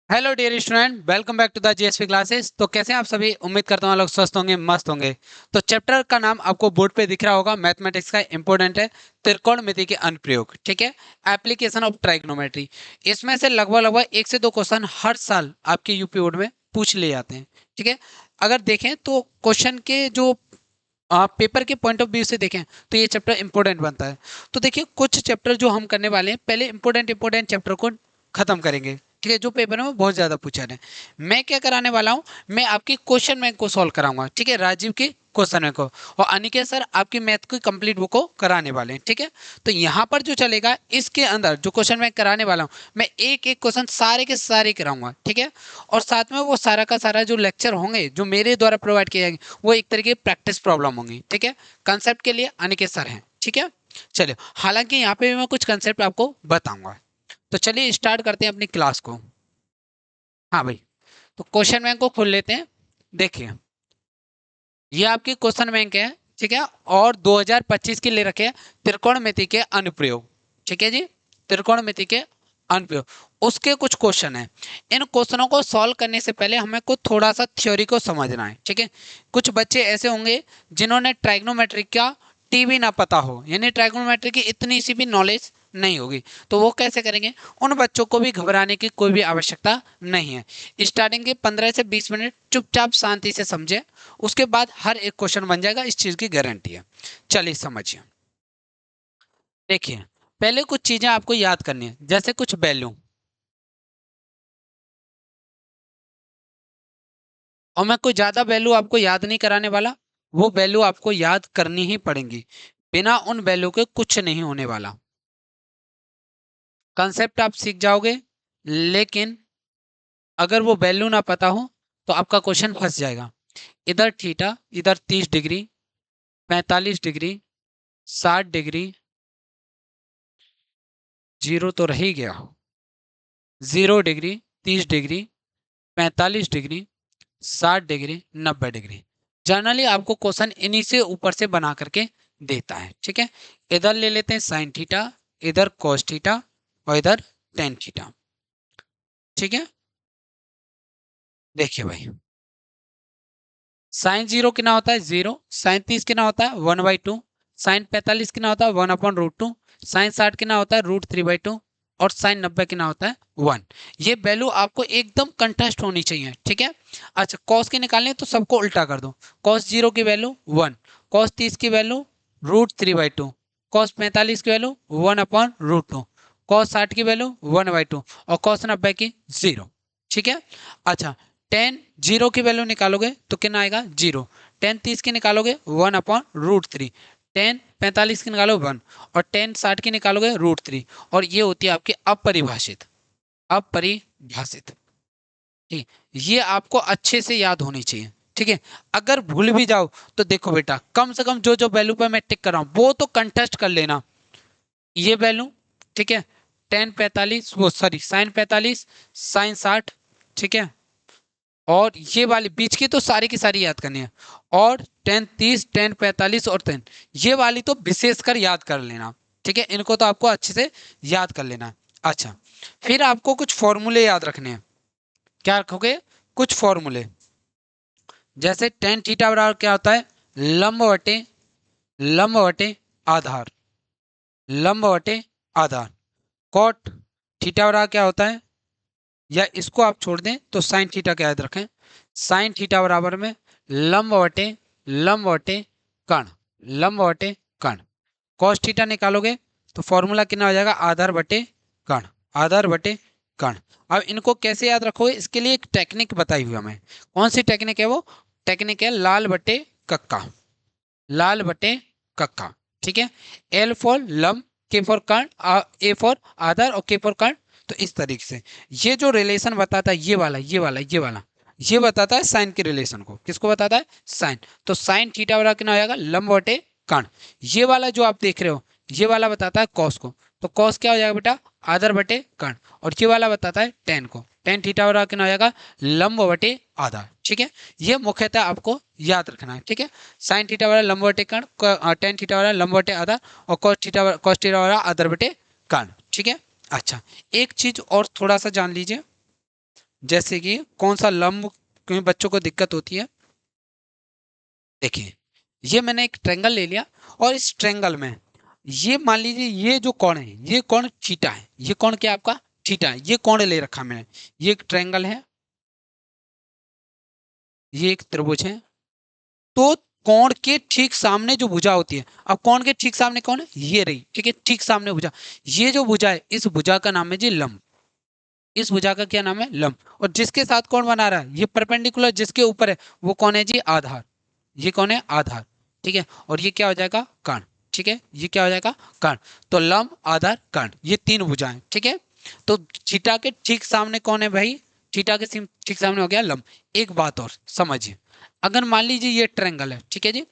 Hello dear student, welcome back to the GSP classes. तो कैसे हैं आप सभी? उम्मीद करता हूँ आप लोग स्वस्थ होंगे, मस्त होंगे। तो चैप्टर का नाम आपको बोर्ड पे दिख रहा होगा, मैथमेटिक्स का इंपॉर्टेंट है, त्रिकोणमिति के अनुप्रयोग। ठीक है, एप्लीकेशन ऑफ ट्राइग्नोमेट्री। इसमें से लगभग लगभग 1 से 2 क्वेश्चन हर साल आपके यूपी बोर्ड में पूछ लिए जाते हैं। ठीक है, अगर देखें तो क्वेश्चन के जो पेपर के पॉइंट ऑफ व्यू से देखें तो ये चैप्टर इंपॉर्टेंट बनता है। तो देखिए, कुछ चैप्टर जो हम करने वाले हैं, पहले इंपॉर्टेंट चैप्टर को खत्म करेंगे। ठीक है, जो पेपर में बहुत ज्यादा पूछा है। मैं क्या कराने वाला हूँ, मैं आपकी क्वेश्चन बैंक को सॉल्व कराऊंगा। ठीक है, राजीव की क्वेश्चन बैंक को, और अनिकेत सर आपकी मैथ की कंप्लीट बुक को कराने वाले हैं। ठीक है, तो यहाँ पर जो चलेगा, इसके अंदर जो क्वेश्चन मैं कराने वाला हूँ, मैं एक एक क्वेश्चन सारे के सारे कराऊंगा। ठीक है, और साथ में वो सारा का सारा जो लेक्चर होंगे जो मेरे द्वारा प्रोवाइड किए जाएंगे, वो एक तरीके की प्रैक्टिस प्रॉब्लम होंगी। ठीक है, कंसेप्ट के लिए अनिकेत सर हैं। ठीक है, चलिए, हालांकि यहाँ पे भी मैं कुछ कंसेप्ट आपको बताऊंगा। तो चलिए स्टार्ट करते हैं अपनी क्लास को। हाँ भाई, तो क्वेश्चन बैंक को खोल लेते हैं। देखिए, ये आपकी क्वेश्चन बैंक है। ठीक है, और 2025 के ले रखे हैं त्रिकोणमिति के अनुप्रयोग। ठीक है जी, त्रिकोणमिति के अनुप्रयोग, उसके कुछ क्वेश्चन हैं। इन क्वेश्चनों को सॉल्व करने से पहले हमें को थोड़ा सा थ्योरी को समझना है। ठीक है, कुछ बच्चे ऐसे होंगे जिन्होंने ट्राइग्नोमेट्री का टी भी ना पता हो, यानी ट्राइग्नोमेट्री की इतनी सी भी नॉलेज नहीं होगी, तो वो कैसे करेंगे? उन बच्चों को भी घबराने की कोई भी आवश्यकता नहीं है। स्टार्टिंग के 15 से 20 मिनट चुपचाप शांति से समझे, उसके बाद हर एक क्वेश्चन बन जाएगा, इस चीज की गारंटी है। चलिए समझिए। देखिए, पहले कुछ चीजें आपको याद करनी है, जैसे कुछ वैल्यू, और मैं कोई ज्यादा वैल्यू आपको याद नहीं कराने वाला। वो वैल्यू आपको याद करनी ही पड़ेंगी, बिना उन वैल्यू के कुछ नहीं होने वाला। कंसेप्ट आप सीख जाओगे, लेकिन अगर वो वैल्यू ना पता हो तो आपका क्वेश्चन फंस जाएगा। इधर थीटा, इधर 30 डिग्री, 45 डिग्री, 60 डिग्री, जीरो तो रह ही गया, 0 degree, 30 degree, 45 degree, 60 degree, 90 degree. Generally आपको क्वेश्चन इन्हीं से ऊपर से बना करके देता है। ठीक है, इधर ले लेते हैं साइन थीटा, इधर कॉस थीटा, और इधर टेन थीटा। ठीक है, देखिए भाई, साइन जीरो कितना होता है? जीरो। साइन 30 कितना होता है? 1/2। साइन 45 कितना होता है? 1/√2। साइन 60 कितना होता है? √3/2। और साइन 90 कितना होता है? 1। ये वैल्यू आपको एकदम कंठस्थ होनी चाहिए। ठीक है, अच्छा, कॉस के निकालने तो सबको उल्टा कर दो। कॉस जीरो की वैल्यू 1, कॉस 30 की वैल्यू √3/2, कॉस 45 की वैल्यू 1/√2, कॉस 60 की वैल्यू 1/2, और कॉस 90 की 0। ठीक है, अच्छा, टेन जीरो की वैल्यू निकालोगे तो कितना आएगा? जीरो। टेन 30 की निकालोगे 1/√3। टेन 45 की निकालोगे 1, और टेन 60 की निकालोगे √3। और ये होती है आपकी अपरिभाषित। अपरिभाषित, ठीक, ये आपको अच्छे से याद होनी चाहिए। ठीक है, अगर भूल भी जाओ तो देखो बेटा, कम से कम जो जो वैल्यू पे मैं टिक कर रहा हूं वो तो कंटेस्ट कर लेना। ये वैल्यू, ठीक है, टेन 45, वो सॉरी साइन 45, साइन 60। ठीक है, और ये वाली बीच की तो सारी की सारी याद करनी है। और टेन 30, टेन 45 और टेन, ये वाली तो विशेषकर याद कर लेना। ठीक है, इनको तो आपको अच्छे से याद कर लेना है। अच्छा, फिर आपको कुछ फॉर्मूले याद रखने हैं। क्या रखोगे? कुछ फॉर्मूले, जैसे टेन थीटा बराबर क्या होता है? लंब बटे, लंब बटे आधार, लंब बटे आधार। कॉट थीटा बराबर क्या होता है? या इसको आप छोड़ दें तो साइन थीटा का याद रखें। साइन थीटा बराबर में लंब बटे, लंब बटे कर्ण, लंब बटे कर्ण। कॉस थीटा निकालोगे तो फॉर्मूला कितना हो जाएगा? आधार बटे कर्ण, आधार बटे कर्ण। अब इनको कैसे याद रखोगे, इसके लिए एक टेक्निक बताई हुई हमें। कौन सी टेक्निक है वो? टेक्निक है लाल बटे कक्का, लाल बटे कक्का। ठीक है, एल फॉर लंब, के फॉर कर्ण, ए फॉर आधार, और के फॉर कर्ण। तो इस तरीके से ये जो रिलेशन बताता है, ये वाला, ये वाला, ये वाला, ये बताता है साइन के रिलेशन को। किसको बताता है? साइन। तो साइन थीटा वाला कितना हो जाएगा? लंब बटे कर्ण। ये वाला जो आप देख रहे हो, ये वाला बताता है कॉस को। तो कॉस क्या हो जाएगा बेटा? आधार बटे कर्ण। और ये वाला बताता है टेन को। टेन थीटा वाला कितना हो जाएगा? लंब बटे आधार। ठीक है, ये मुख्यतः आपको याद रखना है। ठीक है, साइन थीटा वाला लंब बटे कर्ण, टेन थीटा वाला लंब बटे आधार, और कॉस थीटा वाला आधार बटे कर्ण। ठीक है, अच्छा, एक चीज और थोड़ा सा जान लीजिए। जैसे कि कौन सा लंब क्यों बच्चों को दिक्कत होती है। देखिए, ये मैंने एक ट्रेंगल ले लिया और इस ट्रेंगल में ये मान लीजिए ये जो कोण है ये कोण थीटा है, ये कोण क्या आपका थीटा है, ये कोण ले रखा मैंने। ये एक ट्रेंगल है, ये एक त्रिभुज है। तो कोण के ठीक सामने जो भुजा होती है, अब कोण के ठीक सामने कौन है, ये रही, ठीक है, ठीक सामने भुजा। ये जो भुजा है इस भुजा का नाम है जी लंब। इस भुजा का क्या नाम है, लंब। और जिसके साथ कौन बना रहा है, ये परपेंडिकुलर जिसके ऊपर है वो कौन है जी, आधार। ये कौन है, आधार। ठीक है, और ये क्या हो जाएगा, कर्ण। ठीक है, ये क्या हो जाएगा, कर्ण। तो लंब, आधार, कर्ण, ये तीन भुजाएं। ठीक है, तो थीटा के ठीक सामने कौन है भाई, थीटा के ठीक सामने हो गया लंब। एक बात और समझिए, अगर मान लीजिए ये ट्रायंगल है, ठीक है जी,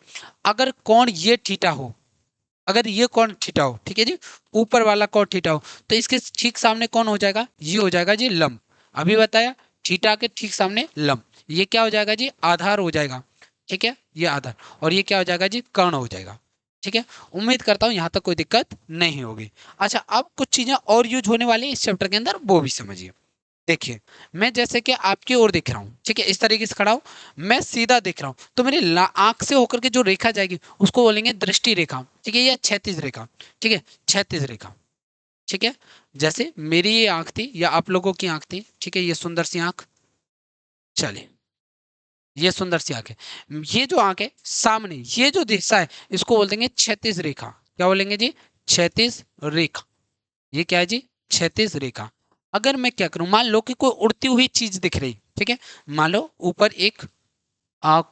अगर कौन ये थीटा हो, अगर ये कौन थीटा हो, ठीक है जी, ऊपर वाला कौन थीटा हो, तो इसके ठीक सामने कौन हो जाएगा, ये हो जाएगा जी लंब। अभी बताया, थीटा के ठीक सामने लंब, ये क्या हो जाएगा जी, आधार हो जाएगा। ठीक है, ये आधार, और ये क्या हो जाएगा जी, कर्ण हो जाएगा। ठीक है, उम्मीद करता हूं यहां तक कोई दिक्कत नहीं होगी। अच्छा, अब कुछ चीजें और यूज होने वाली है इस चैप्टर के अंदर, वो भी समझिए। देखिए, मैं जैसे कि आपकी ओर देख रहा हूँ, ठीक है, इस तरीके से खड़ा हूँ, मैं सीधा देख रहा हूँ, तो मेरी आंख से होकर के जो रेखा जाएगी उसको बोलेंगे दृष्टि रेखा। ठीक है, या क्षैतिज रेखा। ठीक है, क्षैतिज रेखा। ठीक है, जैसे मेरी ये आंख थी या आप लोगों की आंख थी, ठीक है, ये सुंदर सी आंख, चलिए, ये सुंदर सी आंख है। ये जो आंख है सामने, ये जो दिशा है इसको बोल देंगे क्षैतिज रेखा। क्या बोलेंगे जी, क्षैतिज रेखा। ये क्या है जी, क्षैतिज रेखा। अगर मैं क्या करूं, मान लो कि कोई उड़ती हुई चीज दिख रही, ठीक है, मान लो ऊपर एक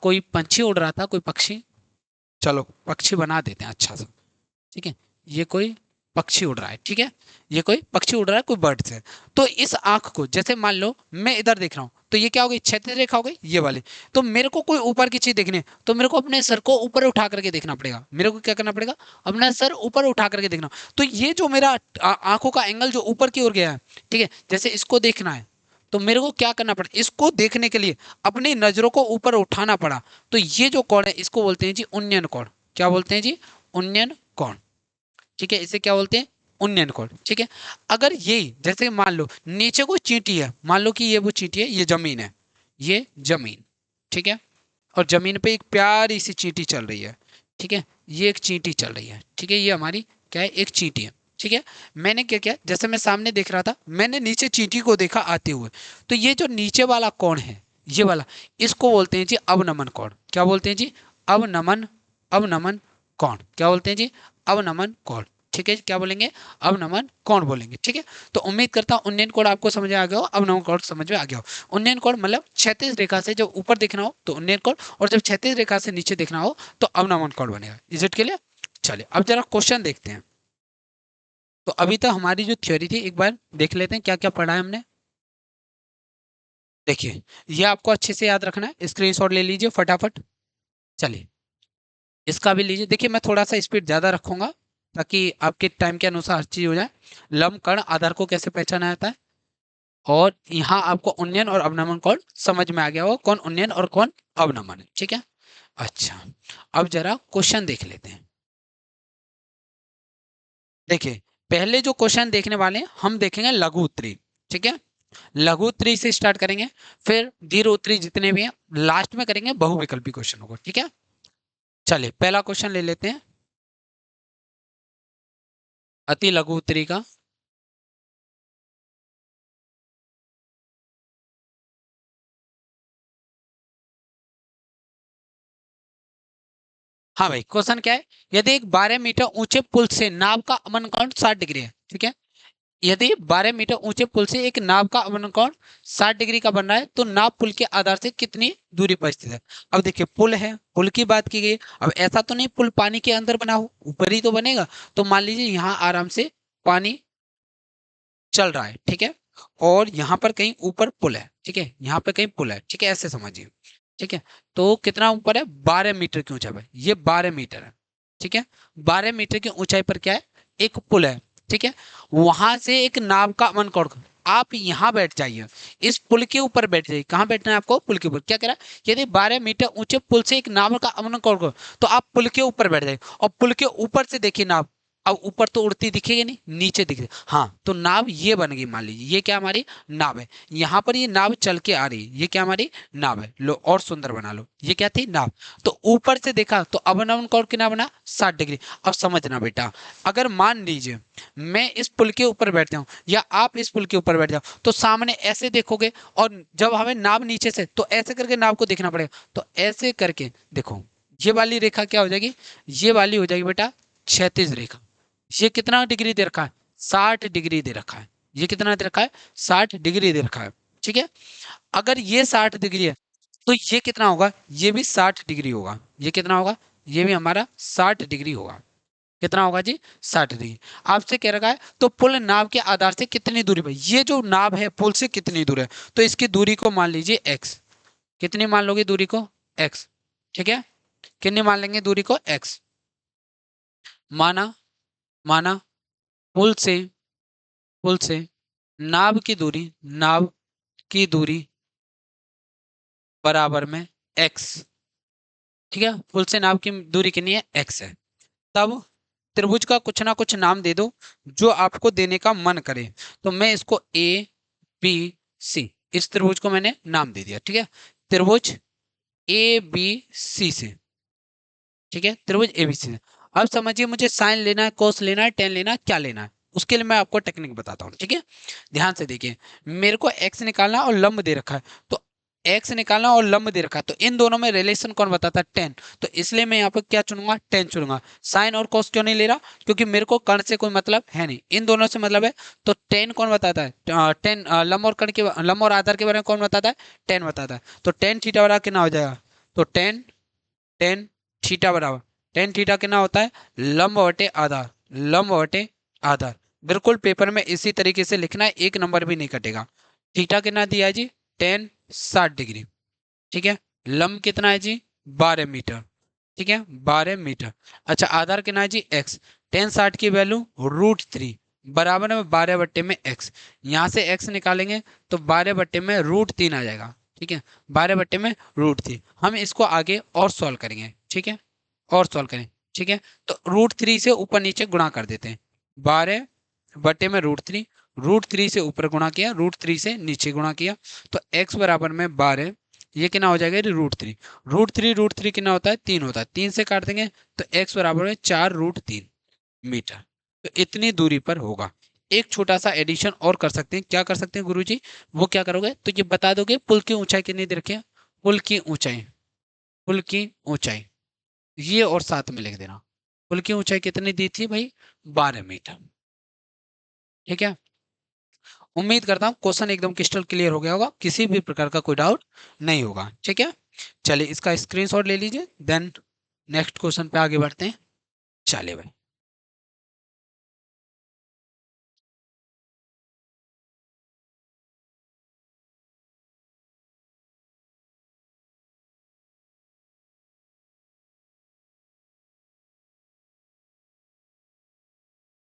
कोई पंछी उड़ रहा था, कोई पक्षी, चलो पक्षी बना देते हैं अच्छा सा। ठीक है, ये कोई पक्षी उड़ रहा है, ठीक है, ये कोई पक्षी उड़ रहा है, कोई बर्ड से। तो इस आंख को जैसे मान लो मैं इधर देख रहा हूं, तो ये क्या हो गई, क्षैतिज रेखा हो गई ये वाली। तो मेरे को कोई ऊपर की चीज देखनी है तो मेरे को अपने सर को ऊपर उठा करके देखना पड़ेगा, मेरे को क्या करना पड़ेगा, अपना सर ऊपर उठा करके देखना। तो ये जो मेरा आंखों का एंगल जो ऊपर की ओर गया है, ठीक है, जैसे इसको देखना है तो मेरे को क्या करना पड़ा, इसको देखने के लिए अपनी नजरों को ऊपर उठाना पड़ा। तो ये जो कोण है इसको बोलते हैं जी उन्नयन कोण। क्या बोलते हैं जी, उन्नयन कोण। ठीक है, इसे क्या बोलते हैं, उन्नयन कोण। ठीक है, अगर ये जैसे मान लो नीचे कोई चींटी है, मान लो कि ये वो चींटी है, ये जमीन है, ये जमीन। ठीक है, और जमीन पे एक प्यारी सी चींटी चल रही है। ठीक है, ये एक चींटी चल रही है, ठीक है, ये हमारी क्या है, एक चींटी है। ठीक है, मैंने क्या किया, जैसे मैं सामने देख रहा था मैंने नीचे चींटी को देखा आते हुए, तो ये जो नीचे वाला कोण है, ये वाला, इसको बोलते हैं जी अवनमन कोण। क्या बोलते हैं जी, अवनमन, अवनमन कोण। क्या बोलते हैं जी, अवनमन कोण। ठीक है, क्या बोलेंगे, अवनमन कोण बोलेंगे। ठीक है, तो उम्मीद करता हूँ उन्नयन कोण आपको समझ में आ गया हो, अवनमन कोण समझ में आ गया हो। उन्नयन कोण मतलब क्षैतिज रेखा से जब ऊपर देखना हो तो उन्नयन कोण, और जब क्षैतिज रेखा से नीचे देखना हो तो अवनमन कोण बनेगा। Is it clear. चलिए अब जरा क्वेश्चन देखते हैं। तो अभी तक हमारी जो थ्योरी थी एक बार देख लेते हैं क्या क्या पढ़ा है हमने। देखिए, ये आपको अच्छे से याद रखना है, स्क्रीनशॉट ले लीजिए फटाफट। चलिए, इसका भी लीजिए। देखिए, मैं थोड़ा सा स्पीड ज्यादा रखूंगा ताकि आपके टाइम के अनुसार हर चीज हो जाए। लंब कर्ण आधार को कैसे पहचाना जाता है, और यहाँ आपको उन्नयन और अवनमन कौन समझ में आ गया हो, कौन उन्नयन और कौन अवनमन है। ठीक है, अच्छा, अब जरा क्वेश्चन देख लेते हैं। देखिए, पहले जो क्वेश्चन देखने वाले हैं हम देखेंगे लघु उत्तरी। ठीक है, लघु उत्तरी से स्टार्ट करेंगे, फिर दीर्घ उत्तरी जितने भी हैं लास्ट में करेंगे बहुविकल्पी क्वेश्चनों को। ठीक है, चलिए पहला क्वेश्चन ले लेते हैं अति लघु उत्तरी का। हाँ भाई, क्वेश्चन क्या है, यदि एक 12 मीटर ऊंचे पुल से नाव का अवनमन कोण 60 डिग्री है। ठीक है, यदि 12 मीटर ऊंचे पुल से एक नाव का अवनमन कोण 60 डिग्री का बन रहा है तो नाव पुल के आधार से कितनी दूरी पर स्थित है। अब देखिए, पुल है, पुल की बात की गई। अब ऐसा तो नहीं पुल पानी के अंदर बना हो, ऊपर ही तो बनेगा। तो मान लीजिए यहाँ आराम से पानी चल रहा है, ठीक है, और यहाँ पर कहीं ऊपर पुल है, ठीक है, यहाँ पर कहीं पुल है, ठीक है, ऐसे समझिए। ठीक है, तो कितना ऊपर है, 12 मीटर की ऊंचाई पर, ये 12 मीटर है। ठीक है, 12 मीटर की ऊंचाई पर क्या है, एक पुल है। ठीक है, वहां से एक नाव का अमन कौड़, आप यहाँ बैठ जाइए, इस पुल के ऊपर बैठ जाइए। कहाँ बैठना है आपको, पुल के ऊपर। क्या कह रहा है, यदि 12 मीटर ऊंचे पुल से एक नाव का अमन कौड़, तो आप पुल के ऊपर बैठ जाइए और पुल के ऊपर से देखिए नाव अब ऊपर तो उड़ती दिखेगी नहीं, नीचे दिखे, हाँ तो नाव ये बन गई, मान लीजिए ये क्या हमारी नाव है, यहाँ पर ये नाव चल के आ रही है, ये क्या हमारी नाव है, लो और सुंदर बना लो, ये क्या थी नाव। तो ऊपर से देखा तो अब अवन कोण कितना बना 60 डिग्री। अब समझना बेटा, अगर मान लीजिए मैं इस पुल के ऊपर बैठ जाऊं या आप इस पुल के ऊपर बैठ जाओ तो सामने ऐसे देखोगे, और जब हमें नाव नीचे से तो ऐसे करके नाव को देखना पड़ेगा, तो ऐसे करके देखो ये वाली रेखा क्या हो जाएगी, ये वाली हो जाएगी बेटा क्षैतिज रेखा। ये कितना डिग्री दे रखा है, 60 डिग्री दे रखा है, ये कितना दे रखा है 60 डिग्री दे रखा है, ठीक है। अगर ये 60 डिग्री है तो ये कितना होगा, ये भी 60 डिग्री होगा, ये कितना होगा, ये भी हमारा 60 डिग्री होगा, कितना होगा जी 60 डिग्री। आपसे कह रखा है तो पुल नाव के आधार से कितनी दूरी पर, ये जो नाव है पुल से कितनी दूर है, तो इसकी दूरी को मान लीजिए x, कितनी मान लोगे दूरी को x, ठीक है, कितनी मान लेंगे दूरी को x, माना, माना पुल से, पुल से नाव की दूरी, नाव की दूरी बराबर में x, ठीक है, पुल से नाव की दूरी कितनी है x है। तब त्रिभुज का कुछ ना कुछ नाम दे दो जो आपको देने का मन करे, तो मैं इसको ए बी सी, इस त्रिभुज को मैंने नाम दे दिया, ठीक है, त्रिभुज ए बी सी से, ठीक है, त्रिभुज एबीसी से। अब समझिए मुझे साइन लेना है, कोस लेना है, टेन लेना है, क्या लेना है, उसके लिए मैं आपको टेक्निक बताता हूँ, ठीक है। ध्यान से देखिए, मेरे को एक्स निकालना और लंब दे रखा है, तो एक्स निकालना और लंब दे रखा है, तो इन दोनों में रिलेशन कौन बताता है, टेन, तो इसलिए मैं यहाँ पर क्या चुनूंगा, टेन चुनूंगा। साइन और कोस क्यों नहीं ले रहा, क्योंकि मेरे को कर्ण से कोई मतलब है नहीं, इन दोनों से मतलब है, तो टेन कौन बताता है, टेन लंब और कर्ण के, लंब और आधार के बारे में कौन बताता है, टेन बताता है, तो टेन थीटा बराबर कितना हो जाएगा, तो टेन, टेन थीटा बराबर, टेन थीटा कितना होता है लंब बटे आधार, लंब बटे आधार, बिल्कुल पेपर में इसी तरीके से लिखना है, एक नंबर भी नहीं कटेगा। थीटा कितना दिया है जी, टेन 60 डिग्री, ठीक है, लंब कितना है जी 12 मीटर, ठीक है 12 मीटर। अच्छा आधार कितना है जी एक्स, टेन 60 की वैल्यू √3 बराबर में 12 बट्टे में एक्स, यहाँ से एक्स निकालेंगे तो 12 बट्टे में √3 आ जाएगा, ठीक है, 12 बट्टे में √3। हम इसको आगे और सॉल्व करेंगे, ठीक है, और सॉल्व करें, ठीक है, तो √3 से ऊपर नीचे गुणा कर देते हैं, 12 बट्टे में √3 से ऊपर गुणा किया, √3 से नीचे गुणा किया, तो x बराबर में 12, ये कितना हो जाएगा √3, √3 कितना होता है 3 होता है, 3 से काट देंगे तो x बराबर में 4√3 मीटर, तो इतनी दूरी पर होगा। एक छोटा सा एडिशन और कर सकते हैं, क्या कर सकते हैं गुरुजी, वो क्या करोगे, तो ये बता दोगे पुल की ऊंचाई कितनी दे रखी है, पुल की ऊंचाई, पुल की ऊंचाई ये और साथ में लिख देना, पुल की ऊंचाई कितनी दी थी भाई 12 मीटर, ठीक है। उम्मीद करता हूँ क्वेश्चन एकदम क्रिस्टल क्लियर हो गया होगा, किसी भी प्रकार का कोई डाउट नहीं होगा, ठीक है। चलिए इसका स्क्रीनशॉट ले लीजिए, देन नेक्स्ट क्वेश्चन पे आगे बढ़ते हैं। चलिए भाई,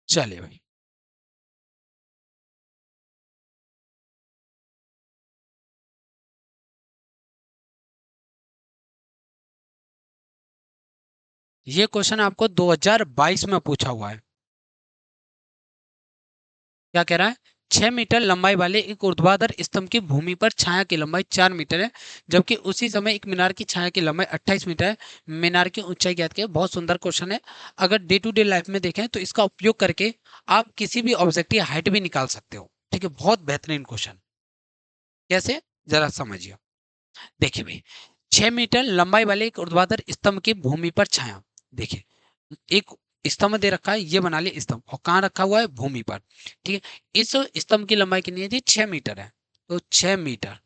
चलिए भाई, ये क्वेश्चन आपको 2022 में पूछा हुआ है। क्या कह रहा है, 6 मीटर लंबाई वाले एक ऊर्ध्वाधर स्तंभ की भूमि पर छाया की लंबाई 4 मीटर है, जबकि उसी समय एक मीनार की छाया की लंबाई 28 मीटर है, मीनार की ऊंचाई ज्ञात करें। बहुत सुंदर क्वेश्चन है, अगर डे टू डे लाइफ में देखें तो इसका उपयोग करके आप किसी भी ऑब्जेक्ट की हाइट भी निकाल सकते हो, ठीक है, बहुत बेहतरीन क्वेश्चन। कैसे, जरा समझिए, देखिए भाई, 6 मीटर लंबाई वाले एक ऊर्ध्वाधर स्तंभ की भूमि पर छाया, देखिए एक स्तंभ दे रखा है, ये बना लिया स्तंभ, और कहाँ रखा हुआ है भूमि पर, ठीक है, इस स्तंभ की लंबाई कितनी है जी 6 मीटर है, तो 6 मीटर,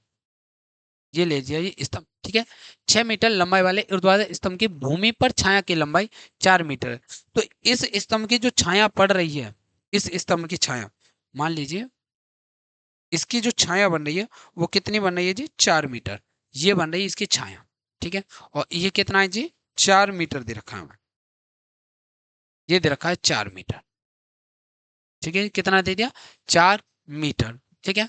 ये ले लीजिए ये स्तंभ, ठीक है, 6 मीटर लंबाई वाले ऊर्ध्वाधर स्तंभ की भूमि पर छाया की लंबाई 4 मीटर है, तो इस स्तंभ की जो छाया पड़ रही है, इस स्तंभ की छाया, मान लीजिए इसकी जो छाया बन रही है वो कितनी बन रही है जी 4 मीटर, ये बन रही है इसकी छाया, ठीक है, और ये कितना है जी 4 मीटर दे रखा है हमें, ये दे रखा है 4 मीटर, ठीक है, कितना दे दिया 4 मीटर, ठीक है।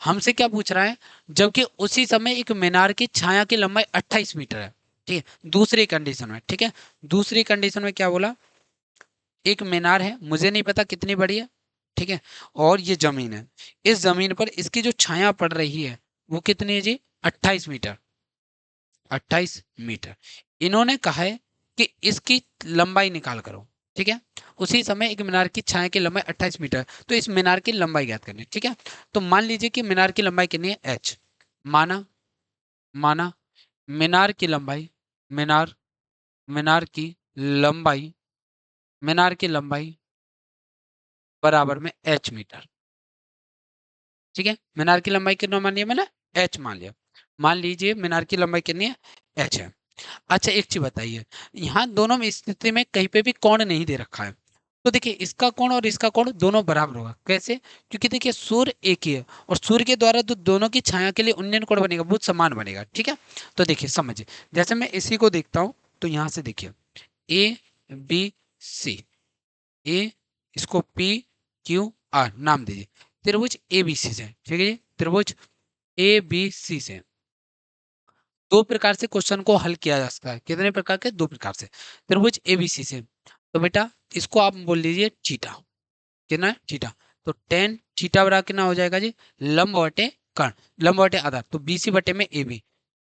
हमसे क्या पूछ रहा है, जबकि उसी समय एक मीनार की छाया की लंबाई 28 मीटर है, ठीक है, दूसरी कंडीशन में, ठीक है, दूसरी कंडीशन में क्या बोला, एक मीनार है, मुझे नहीं पता कितनी बड़ी है, ठीक है, और ये जमीन है। इस जमीन पर इसकी जो छाया पड़ रही है वो कितनी है जी? 28 मीटर। 28 मीटर। इन्होंने कहा है कि इसकी लंबाई निकाल करो, ठीक है। उसी समय एक मीनार की छाया की लंबाई 28 मीटर, तो इस मीनार की लंबाई ज्ञात करनी है, ठीक है। तो मान लीजिए कि मीनार की लंबाई कितनी है? एच। माना माना मीनार की लंबाई, मीनार मीनार की लंबाई मीनार की लंबाई बराबर में एच मीटर, ठीक है। मीनार की लंबाई कितना मान लिया मैंने? एच मान लिया। मान लीजिए मीनार की लंबाई कितनी है? एच है। अच्छा एक चीज बताइए, यहाँ दोनों में स्थिति में कहीं पे भी कोण नहीं दे रखा है, तो देखिए इसका कोण और इसका कोण दोनों बराबर होगा। कैसे? क्योंकि देखिए सूर्य एक ही है, और सूर्य के द्वारा तो दोनों की छाया के लिए उन्नयन कोण बनेगा, बहुत समान बनेगा, ठीक है। तो देखिए समझिए, जैसे मैं इसी को देखता हूँ, तो यहाँ से देखिए ए बी सी, ए, इसको पी क्यू आर नाम दीजिए, त्रिभुज ए बी सी से, ठीक है जी। त्रिभुज ए बी सी से दो प्रकार से क्वेश्चन को हल किया जा सकता है। कितने प्रकार के? दो प्रकार से। त्रिभुज एबीसी से, तो बेटा इसको आप बोल लीजिए थीटा। कितना है? थीटा। तो टेन थीटा बराबर कितना हो जाएगा जी? लंब बटे कर्ण, लंब बटे आधार, तो बीसी बटे में ए बी,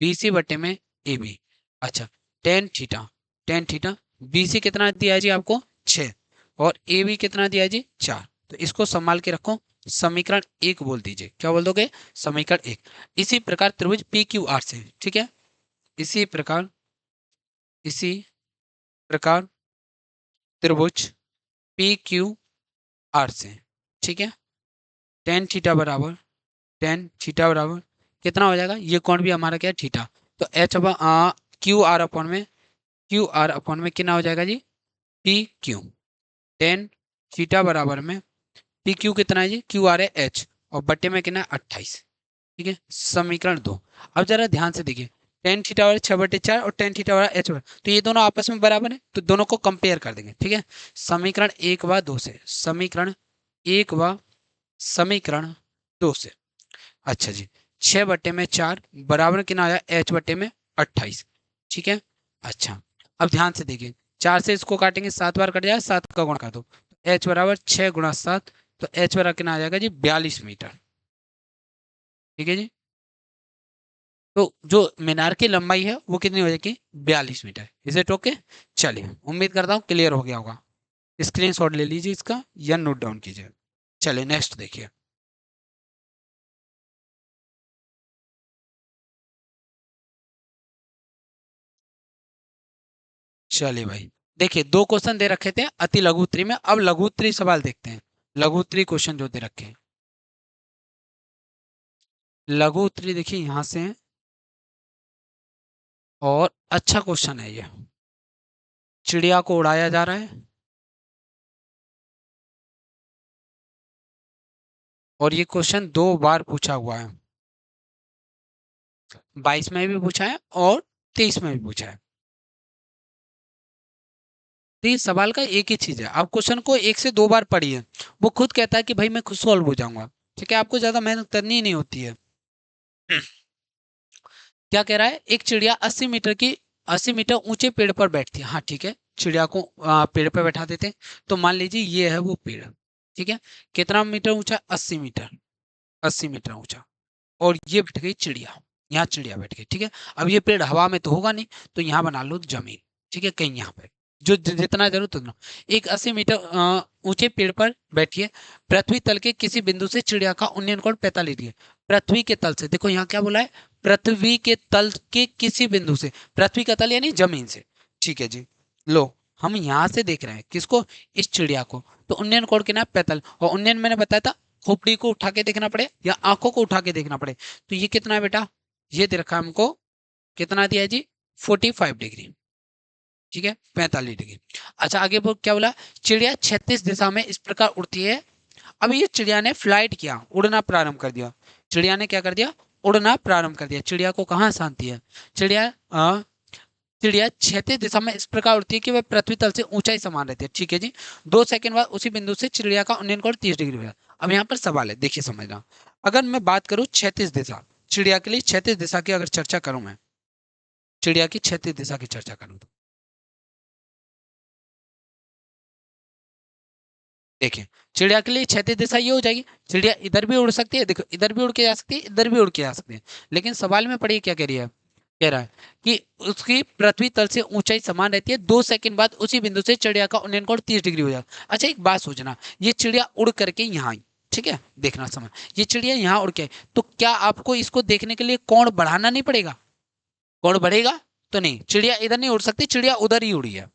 बीसी बटे में ए बी। अच्छा, tan theta, tan theta, BC कितना दिया है जी आपको? 6, और ए बी कितना दिया है जी? 4। तो इसको संभाल के रखो, समीकरण एक बोल दीजिए। क्या बोल दोगे? समीकरण एक। इसी प्रकार त्रिभुज पी क्यू आर से, ठीक है, इसी प्रकार, इसी प्रकार त्रिभुज पी क्यू आर से, ठीक है, टेन थीटा बराबर, टेन थीटा बराबर कितना हो जाएगा? ये कौन भी हमारा क्या है? थीटा। तो एच क्यू आर अपॉन में, क्यू आर अपॉन में कितना हो जाएगा जी? P Q. टेन थीटा बराबर में पी क्यू कितना है जी? क्यू आर है एच, और बट्टे में कितना है? 28, ठीक है। समीकरण दो। अब जरा ध्यान से देखिए, टेन थीटा वाला 6/4 और टेन थीटा वाला एच, तो ये दोनों आपस में बराबर है, तो दोनों को कंपेयर कर देंगे, ठीक है। समीकरण एक व दो से, समीकरण एक व समीकरण दो से। अच्छा जी, 6/4 बराबर कितना आया? एच बटे में 28, ठीक है। अच्छा, अब ध्यान से देखिए, 4 से इसको काटेंगे, 7 बार कट जाए, 7 का गुणा कर दो, एच बराबर 6 × 7, तो एच बराबर कितना आ जाएगा जी? 42 मीटर, ठीक है जी। तो जो मीनार की लंबाई है वो कितनी हो जाएगी? 42 मीटर। Is it okay? चलिए, उम्मीद करता हूँ क्लियर हो गया होगा। स्क्रीनशॉट ले लीजिए इसका या नोट डाउन कीजिए। चलिए नेक्स्ट देखिए। चलिए भाई, देखिए दो क्वेश्चन दे रखे थे अति लघुत्तरी में, अब लघुत्तरी सवाल देखते हैं। लघुत्तरी क्वेश्चन जो दे रखे हैं, लघुत्तरी देखिए यहाँ से है, और अच्छा क्वेश्चन है ये। चिड़िया को उड़ाया जा रहा है, और ये क्वेश्चन 2 बार पूछा हुआ है, 22 में भी पूछा है और 23 में भी पूछा है। तो ये सवाल का एक ही चीज है, आप क्वेश्चन को 1 से 2 बार पढ़िए, वो खुद कहता है कि भाई मैं खुद सॉल्व हो जाऊंगा, ठीक है, आपको ज्यादा मेहनत करनी ही नहीं होती है। क्या कह रहा है? एक चिड़िया 80 मीटर की, 80 मीटर ऊंचे पेड़ पर बैठती है। हाँ ठीक है, चिड़िया को पेड़ पर बैठा देते हैं, तो मान लीजिए ये है वो पेड़, ठीक है, कितना मीटर ऊंचा? 80 मीटर, 80 मीटर ऊंचा, और ये बैठ गई चिड़िया, यहाँ चिड़िया बैठ गई, ठीक है। अब ये पेड़ हवा में तो होगा नहीं, तो यहाँ बना लो जमीन, ठीक है, कहीं यहाँ पे जो जितना जरूरत उतना। एक 80 मीटर ऊंचे पेड़ पर बैठिए, पृथ्वी तल के किसी बिंदु से चिड़िया का उन्नयन कोण 45 डिग्री। पृथ्वी के तल से, देखो यहाँ क्या बोला है? पृथ्वी के तल के किसी बिंदु से, पृथ्वी का तल यानी जमीन से, ठीक है जी। लो, हम यहाँ से देख रहे हैं किसको? इस चिड़िया को, तो उन्नयन कोण कितना है? 45, और उन्नयन मैंने बताया था खोपड़ी को उठा के देखना पड़े या आंखों को उठा के देखना पड़े, तो ये कितना है बेटा? ये दे रखा है हमको, कितना दिया है जी? 45 डिग्री, ठीक है, 45 डिग्री। अच्छा आगे क्या बोला? चिड़िया 36 दिशा में इस प्रकार उड़ती है। अब ये चिड़िया ने फ्लाइट किया, उड़ना प्रारंभ कर दिया। चिड़िया ने क्या कर दिया? उड़ना प्रारंभ कर दिया। चिड़िया को कहाँ शांति है? चिड़िया चिड़िया क्षैतिज दिशा में इस प्रकार उड़ती है कि वह पृथ्वी तल से ऊंचाई समान रहती है, ठीक है जी। 2 सेकंड बाद उसी बिंदु से चिड़िया का उन्नयन कोण 30 डिग्री हुआ। अब यहाँ पर सवाल है, देखिए समझना, अगर मैं बात करूँ क्षैतिज दिशा, चिड़िया के लिए क्षैतिज दिशा की अगर चर्चा करूं मैं, चिड़िया की क्षैतिज दिशा की चर्चा करूं तो देखिए चिड़िया के लिए क्षैतिज दिशा ये हो जाएगी, चिड़िया इधर भी उड़ सकती है, देखो इधर भी उड़ के जा सकती है, इधर भी उड़ के जा सकती है। लेकिन सवाल में पढ़िए क्या कह रही है, कह रहा है कि उसकी पृथ्वी तल से ऊंचाई समान रहती है, 2 सेकंड बाद उसी बिंदु से चिड़िया का उन्नयन कोण 30 डिग्री हो जाएगा। अच्छा एक बात सोचना, ये चिड़िया उड़ करके यहाँ आई, ठीक है, देखना समय, ये चिड़िया यहाँ उड़ के आई, तो क्या आपको इसको देखने के लिए कोण बढ़ाना नहीं पड़ेगा? कोण बढ़ेगा तो नहीं, चिड़िया इधर नहीं उड़ सकती, चिड़िया उधर ही उड़ी है,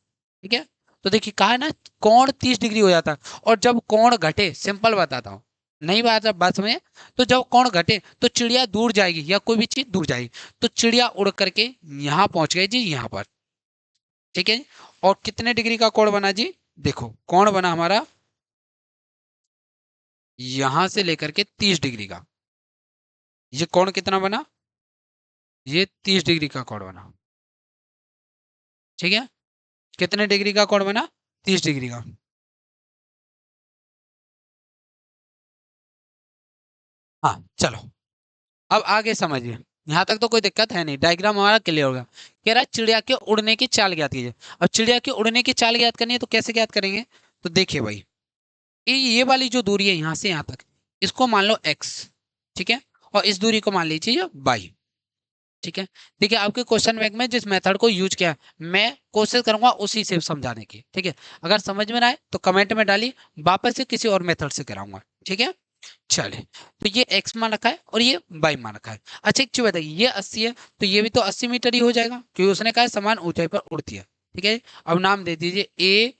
ठीक है। तो देखिए कहा है ना, कोण 30 डिग्री हो जाता है, और जब कोण घटे, सिंपल बताता हूँ, नहीं बात समझे, तो जब कोण घटे तो चिड़िया दूर जाएगी या कोई भी चीज दूर जाएगी, तो चिड़िया उड़ करके यहाँ पहुंच गई जी, यहाँ पर, ठीक है। और कितने डिग्री का कोण बना जी, देखो कोण बना हमारा यहां से लेकर के 30 डिग्री का, ये कोण कितना बना, ये 30 डिग्री का कोण बना, ठीक है। कितने डिग्री का कोण बना, 30 डिग्री का। हाँ चलो, अब आगे समझिए, यहाँ तक तो कोई दिक्कत है नहीं, डायग्राम हमारा क्लियर होगा। कह रहा है चिड़िया के उड़ने की चाल ज्ञात कीजिए। अब चिड़िया के उड़ने की चाल ज्ञात करनी है तो कैसे ज्ञात करेंगे, तो देखिए भाई, ये वाली जो दूरी है यहाँ से यहाँ तक, इसको मान लो x, ठीक है, और इस दूरी को मान लीजिए y, ठीक है। देखिए आपके क्वेश्चन बैंक में जिस मेथड को यूज किया है, मैं कोशिश करूंगा उसी से समझाने की, ठीक है। अगर समझ में ना आए तो कमेंट में डालिए, वापस से किसी और मेथड से कराऊंगा, ठीक है। चले, तो ये x मान रखा है और ये y मान रखा है। अच्छा एक चीज बताइए, ये 80 है तो ये भी तो 80 मीटर ही हो जाएगा, क्योंकि उसने कहा है समान ऊंचाई पर उड़ती है, ठीक है। अब नाम दे दीजिए A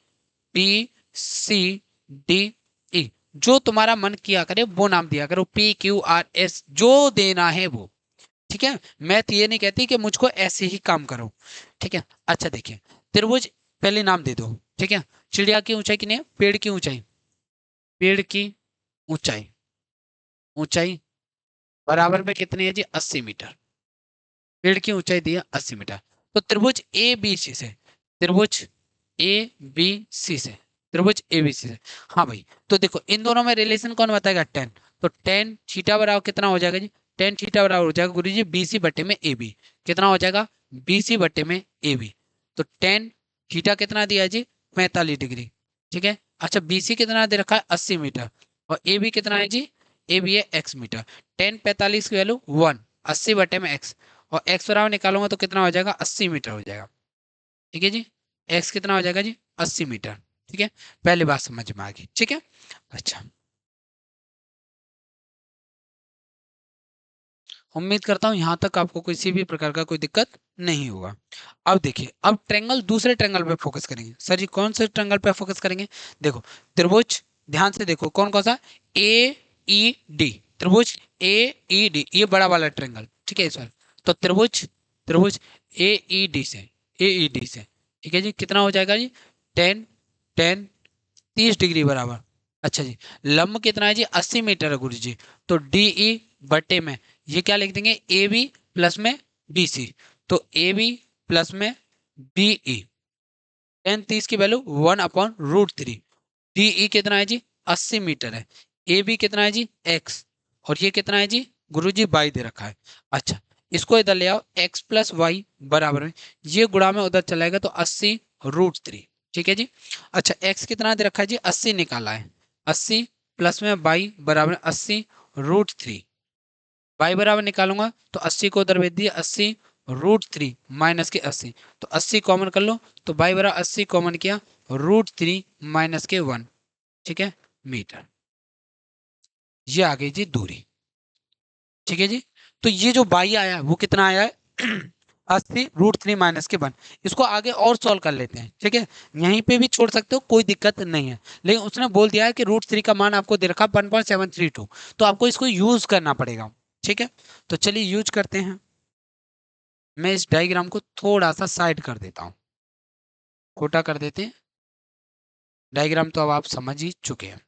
B C D E, जो तुम्हारा मन किया करे वो नाम दिया करो, PQRS जो देना है वो, ठीक है। मैथ ये नहीं कहती कि मुझको ऐसे ही काम करो, ठीक है। अच्छा देखिए, त्रिभुज पहले नाम दे दो, ठीक है। चिड़िया की ऊंचाई कितनी है, पेड़ की ऊंचाई, पेड़ की ऊंचाई, ऊंचाई बराबर में कितनी है जी, 80 मीटर, पेड़ की ऊंचाई दी है 80 मीटर। तो त्रिभुज ए बी सी से, त्रिभुज ए बी सी से, त्रिभुज ए बी सी से, हाँ भाई, तो देखो इन दोनों में रिलेशन कौन बताएगा, टेन, तो टेन थीटा बराबर कितना हो जाएगा जी, टेन थीटा बराबर हो जाएगा गुरु जी बी सी बटे में ए बी, कितना हो जाएगा, बी सी बटे में ए बी। तो टेन थीटा कितना दिया है जी, 45 डिग्री, ठीक है। अच्छा बी सी कितना दे रखा है, 80 मीटर, और ए बी कितना है जी, ए बी है एक्स मीटर। टेन 45 की वैल्यू 1, 80 बटे में एक्स, और एक्स बराबर निकालूंगा तो कितना हो जाएगा, 80 मीटर हो जाएगा, ठीक है जी। एक्स कितना हो जाएगा जी, 80 मीटर, ठीक है। पहली बात समझ में आ गई, ठीक है। अच्छा, उम्मीद करता हूँ यहाँ तक आपको किसी भी प्रकार का कोई दिक्कत नहीं होगा। अब देखिए, अब ट्रेंगल, दूसरे ट्रेंगल पे फोकस करेंगे। सर जी कौन से ट्रेंगल पे फोकस करेंगे, देखो त्रिभुज, ध्यान से देखो कौन कौन सा, ए ई डी, त्रिभुज ए ई डी, ये बड़ा वाला ट्रेंगल, ठीक है सर। तो त्रिभुज, त्रिभुज ए ई डी से, ए ई डी से, ठीक है जी, कितना हो जाएगा जी, टेन, टेन, 30 डिग्री बराबर। अच्छा जी, लंब कितना है जी, 80 मीटर है गुरु जी, तो डी ई बटे में, ये क्या लिख देंगे, ए बी प्लस में बी सी, तो ए बी प्लस में बी ई, टेन 30 की वैल्यू 1/√3, डी ई कितना है जी, 80 मीटर है, ए बी कितना है जी, एक्स, और ये कितना है जी, गुरु जी वाई दे रखा है। अच्छा, इसको इधर ले आओ, एक्स प्लस वाई बराबर में, ये गुणा में उधर चलाएगा तो 80√3, ठीक है जी। अच्छा एक्स कितना दे रखा है जी, 80 निकाला है, 80 प्लस में वाई बराबर 80√3, वाई बराबर निकालूंगा तो 80 को उधर भेज दिया, 80√3 माइनस के 80, तो 80 कॉमन कर लो, तो वाई बराबर 80 कॉमन किया, √3 माइनस के 1, ठीक है, मीटर। ये आ गई जी दूरी, ठीक है जी। तो ये जो बाई आया है वो कितना आया है, 80√3 माइनस के 1। इसको आगे और सॉल्व कर लेते हैं, ठीक है, यहीं पे भी छोड़ सकते हो, कोई दिक्कत नहीं है, लेकिन उसने बोल दिया है कि √3 का मान आपको दे रखा 1.732, तो आपको इसको यूज करना पड़ेगा, ठीक है। तो चलिए यूज करते हैं, मैं इस डायग्राम को थोड़ा सा साइड कर देता हूँ, छोटा कर देते हैं, डायग्राम तो अब आप समझ ही चुके हैं।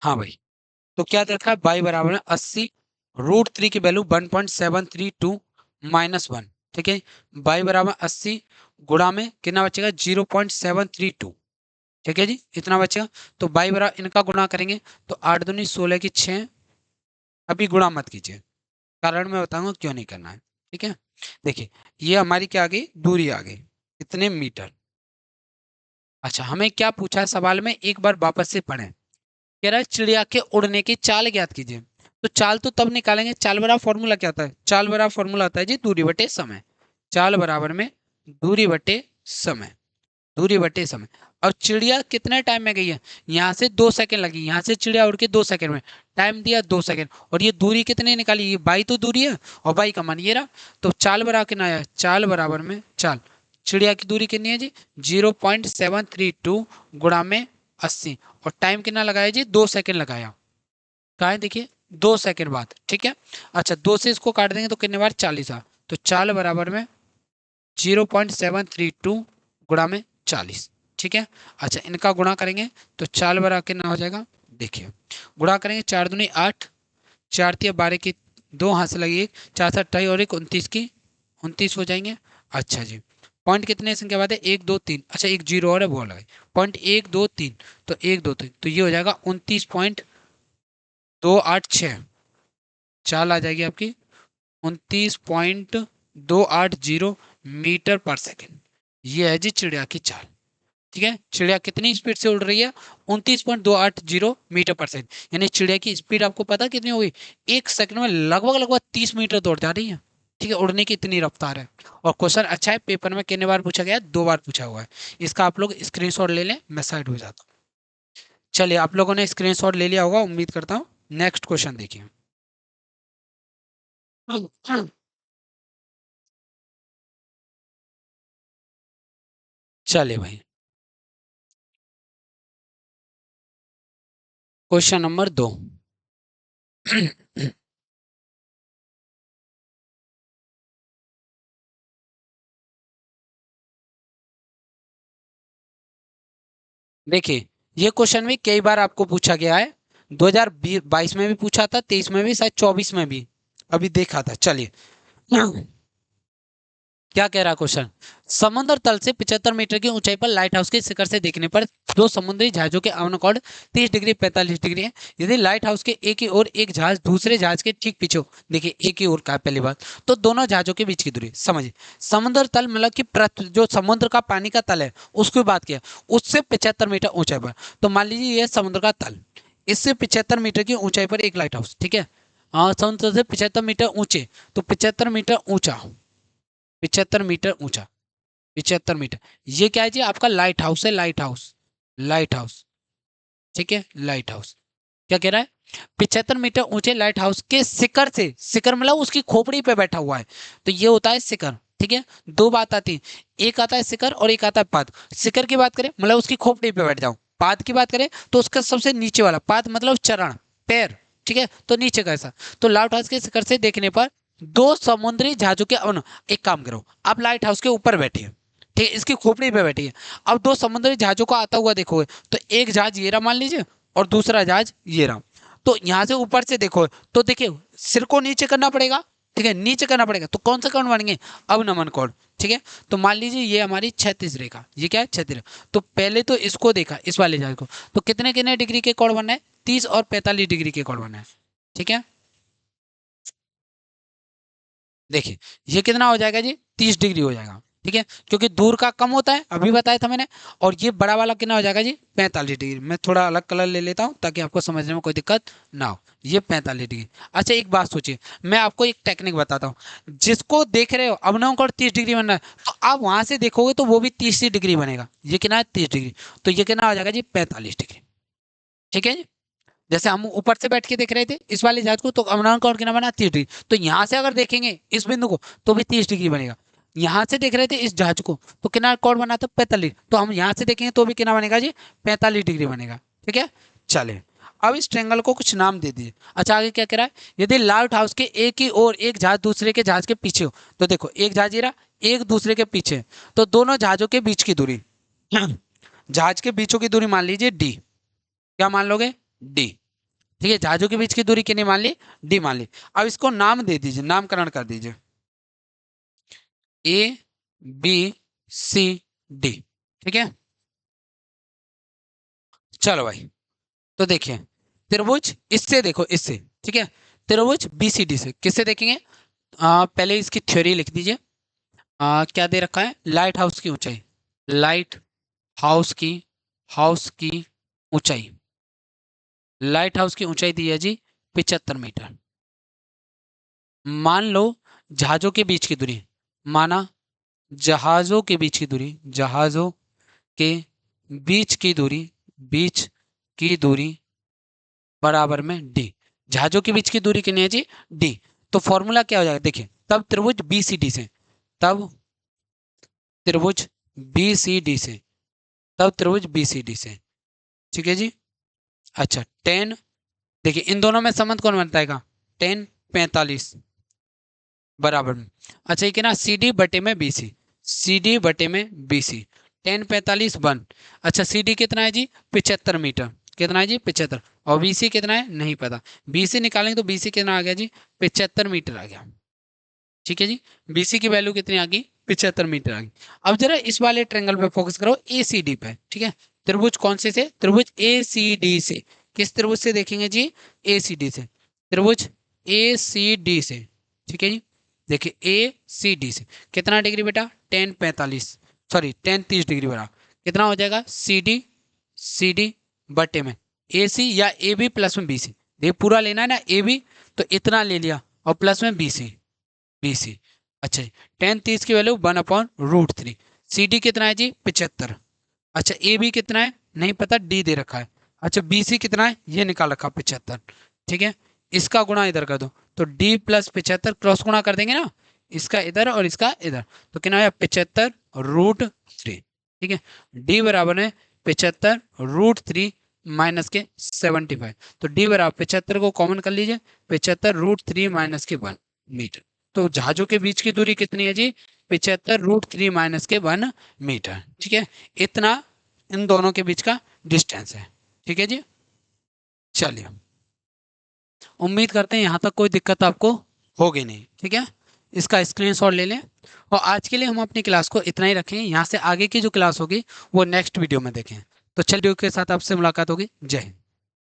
हाँ भाई, तो क्या देखा है, बाई बराबर है 80√3 की वैल्यू 1.732 - 1, ठीक है। बाई बराबर 80 गुणा में कितना बचेगा, 0.732, ठीक है जी, इतना बचेगा। तो बाई बराबर इनका गुणा करेंगे तो 8 दूनी 16 की 6, अभी गुणा मत कीजिए, कारण मैं बताऊंगा क्यों नहीं करना है, ठीक है। देखिए ये हमारी क्या आ गई, दूरी आ गई, कितने मीटर, अच्छा, हमें क्या पूछा है सवाल में, एक बार वापस से पढ़ें। कह रहा है चिड़िया के उड़ने की चाल ज्ञात कीजिए। तो चाल तो तब निकालेंगे, चाल बराबर फॉर्मूला क्या होता है, चाल बराबर फॉर्मूला होता है जी दूरी बटे समय। चाल बराबर में दूरी बटे समय, दूरी बटे समय। और चिड़िया कितने टाइम में गई है, यहाँ से 2 सेकंड लगी, यहाँ से चिड़िया उड़ के 2 सेकंड में, टाइम दिया 2 सेकंड, और ये दूरी कितनी निकाली, ये बाई तो दूरी है, और बाई का मान ये रहा। तो चाल बराबर कितना आया, चाल बराबर में चाल, चिड़िया की दूरी कितनी है जी 0.732 गुणा में 80, और टाइम कितना लगाया जी 2 सेकंड लगाया। कहा है देखिए 2 सेकंड बाद, ठीक है। अच्छा, 2 से इसको काट देंगे तो कितने बार 40 आ, तो चाल बराबर में 0.732 गुणा में 40, ठीक है। अच्छा, इनका गुणा करेंगे तो चाल बराबर कितना हो जाएगा, देखिए गुणा करेंगे, 4 दूनी 8, 4 तिया 12 की, 2 हाथ से लगी 1, 4 से 28 और 1 29 की 29 हो जाएंगे। अच्छा जी, पॉइंट कितने संख्या बाद है, 1 2 3, अच्छा एक जीरो और है वो लगे, पॉइंट 1 2 3, तो 1 2 3, तो ये हो जाएगा 29.286, चाल आ जाएगी आपकी 29.280 मीटर पर सेकेंड। ये है जी चिड़िया की चाल, ठीक है। चिड़िया कितनी स्पीड से उड़ रही है, 29.280 मीटर पर सेकेंड, यानी चिड़िया की स्पीड आपको पता कितनी होगी, 1 सेकंड में लगभग लगभग 30 मीटर दौड़ जा रही है, ठीक है, उड़ने की इतनी रफ्तार है। और क्वेश्चन अच्छा है, पेपर में कितने बार पूछा गया है, 2 बार पूछा हुआ है। इसका आप लोग स्क्रीनशॉट ले लें, मैं साइड हो जाता हूँ। चलिए, आप लोगों ने स्क्रीनशॉट ले लिया होगा उम्मीद करता हूँ। नेक्स्ट क्वेश्चन देखिए। चलिए भाई, क्वेश्चन नंबर 2। देखिए, ये क्वेश्चन भी कई बार आपको पूछा गया है, 2022 में भी पूछा था, 23 में भी, शायद 24 में भी अभी देखा था। चलिए, क्या कह रहा क्वेश्चन, समुद्र तल से 75 मीटर की ऊंचाई पर लाइट हाउस के शिखर से देखने पर दो समुद्री जहाजों के अवनकोण कोण 30 डिग्री 45 डिग्री है। यदि लाइट हाउस के एक ही ओर एक जहाज दूसरे जहाज के ठीक पीछे हो, देखिए एक ही ओर का है पहली बात, तो दोनों जहाजों के बीच की दूरी समझिए। समुद्र तल मतलब कि जो समुद्र का पानी का तल है उसकी बात किया, उससे 75 मीटर ऊंचाई पर, तो मान लीजिए ये समुद्र का तल, इससे 75 मीटर की ऊंचाई पर एक लाइट हाउस, ठीक है। हाँ, समुद्र से 75 मीटर ऊंचे, तो 75 मीटर ऊंचा, 75 मीटर ऊंचा, 75 मीटर, ये क्या है जी आपका लाइट हाउस है, लाइट हाउस, लाइट हाउस, ठीक है, लाइट हाउस। क्या कह रहा है, 75 मीटर ऊंचे लाइट हाउस के शिखर से, शिखर मतलब उसकी खोपड़ी पे बैठा हुआ है, तो ये होता है शिखर, ठीक है। दो बात आती है, एक आता है शिखर और एक आता है पाद। शिखर की बात करें मतलब उसकी खोपड़ी पे बैठ जाओ, पाद की बात करें तो उसका सबसे नीचे वाला, पाद मतलब चरण, पैर, ठीक है, तो नीचे का ऐसा। तो लाइट हाउस के शिखर से देखने पर दो समुद्री जहाजों के एक काम करो, आप लाइट हाउस के ऊपर बैठिए, ठीक है, इसकी खोपड़ी पे बैठिए। अब दो समुद्री जहाजों को आता हुआ देखोगे, तो एक जहाज ये रहा मान लीजिए, और दूसरा जहाज ये रहा। तो यहाँ से ऊपर से देखो तो देखिए सिर को नीचे करना पड़ेगा, ठीक है, नीचे करना पड़ेगा, तो कौन सा कोण बनेंगे, अवनमन कोण, ठीक है। तो मान लीजिए ये हमारी क्षैतिज रेखा, ये क्या है क्षैतिज रेखा। तो पहले तो इसको देखा, इस वाले जहाज को, तो कितने कितने डिग्री के कोण बनना है, 30 और 45 डिग्री के कोण बनना है, ठीक है। देखिए ये कितना हो जाएगा जी 30 डिग्री हो जाएगा, ठीक है, क्योंकि दूर का कम होता है, अभी बताया था मैंने। और ये बड़ा वाला कितना हो जाएगा जी 45 डिग्री। मैं थोड़ा अलग कलर ले लेता हूँ ताकि आपको समझने में कोई दिक्कत ना हो। ये 45 डिग्री। अच्छा, एक बात सोचिए, मैं आपको एक टेक्निक बताता हूँ, जिसको देख रहे हो अवनव कोण 30 डिग्री बन रहा है, तो आप वहां से देखोगे तो वो भी 30 डिग्री बनेगा। ये कितना है 30 डिग्री, तो ये कितना हो जाएगा जी 45 डिग्री, ठीक है जी। जैसे हम ऊपर से बैठ के देख रहे थे इस वाले जहाज को, तो अवनॉन कोण कितना बना 30 डिग्री। तो यहाँ से अगर देखेंगे इस बिंदु को तो भी 30 डिग्री बनेगा। यहाँ से देख रहे थे इस जहाज को तो कितना कोण बना था 45, तो हम यहाँ से देखेंगे तो भी कितना बनेगा जी 45 डिग्री बनेगा, ठीक है। चले, अब इस ट्रेंगल को कुछ नाम दे दीजिए। अच्छा, आगे क्या कह रहा है, यदि लाइट हाउस के एक ही ओर एक जहाज दूसरे के जहाज के पीछे हो, तो देखो एक जहाज ये रहा, एक दूसरे के पीछे, तो दोनों जहाजों के बीच की दूरी, जहाज के बीचों की दूरी मान लीजिए डी, क्या मान लोगे, डी, ठीक है। जहाजों के बीच की दूरी कितनी मान ली, डी मान ली। अब इसको नाम दे दीजिए, नामकरण कर दीजिए, ए बी सी डी, ठीक है। चलो भाई, तो देखिए त्रिभुज इससे देखो, इससे, ठीक है, त्रिभुज बीसीडी से किससे देखेंगे, पहले इसकी थ्योरी लिख दीजिए। क्या दे रखा है, लाइट हाउस की ऊंचाई, लाइट हाउस की ऊंचाई, लाइट हाउस की ऊंचाई दी है जी 75 मीटर। मान लो जहाजों के बीच की दूरी, माना जहाजों के बीच की दूरी, जहाजों के बीच की दूरी बराबर में डी। जहाजों के बीच की दूरी कितनी है जी? डी। तो फॉर्मूला क्या हो जाएगा देखिए, तब त्रिभुज बीसीडी से, तब त्रिभुज बीसीडी से, तब त्रिभुज बीसीडी से, ठीक है जी। अच्छा, टेन, देखिए इन दोनों में संबंध कौन बनता है? टेन 45 बराबर में, अच्छा ये कितना? सी डी बटे में बी सी, सी डी बटे में बी सी, टेन 45 1। अच्छा सी डी कितना है जी? 75 मीटर। कितना है जी? 75। और बी सी कितना है? नहीं पता। बी सी निकालेंगे तो बी सी कितना आ गया जी? 75 मीटर आ गया। ठीक है जी, बी सी की वैल्यू कितनी आ गई? 75 मीटर आ गई। अब जरा इस वाले ट्रेंगल पे फोकस करो, ए सी डी पे। ठीक है, त्रिभुज कौन से त्रिभुज ए सी डी से। किस त्रिभुज से देखेंगे जी? ए सी डी से, त्रिभुज ए सी डी से। ठीक है जी, देखिए ए सी डी से कितना डिग्री बेटा? टेन 45, सॉरी टेन 30 डिग्री बना, कितना हो जाएगा? सी डी बटे में ए सी या ए बी प्लस में बी सी। देखिए पूरा लेना है ना ए बी, तो इतना ले लिया और प्लस में बी सी, बी सी। अच्छा टेन 30 की वैल्यू 1/√3। सी डी कितना है जी? 75। अच्छा ए बी कितना है? नहीं पता, डी दे रखा है। अच्छा बी सी कितना है? ये निकाल रखा 75। ठीक है, इसका गुणा इधर कर दो, तो डी प्लस 75 क्रॉस गुणा कर देंगे ना, इसका इधर और इसका इधर, तो कितना है? 75√3। ठीक है, डी बराबर है 75√3 माइनस के 75। तो डी बराबर 75 को कॉमन कर लीजिए, 75√3 माइनस के 1 मीटर। तो जहाजों के बीच की दूरी कितनी है जी? 75√3 माइनस के 1 मीटर। ठीक है, इतना इन दोनों के बीच का डिस्टेंस है। ठीक है जी, चलिए उम्मीद करते हैं यहाँ तक कोई दिक्कत आपको होगी नहीं। ठीक है, इसका स्क्रीनशॉट ले लें। और आज के लिए हम अपनी क्लास को इतना ही रखें, यहाँ से आगे की जो क्लास होगी वो नेक्स्ट वीडियो में देखें। तो चलिए वीडियो के साथ आपसे मुलाकात होगी। जय हिंद।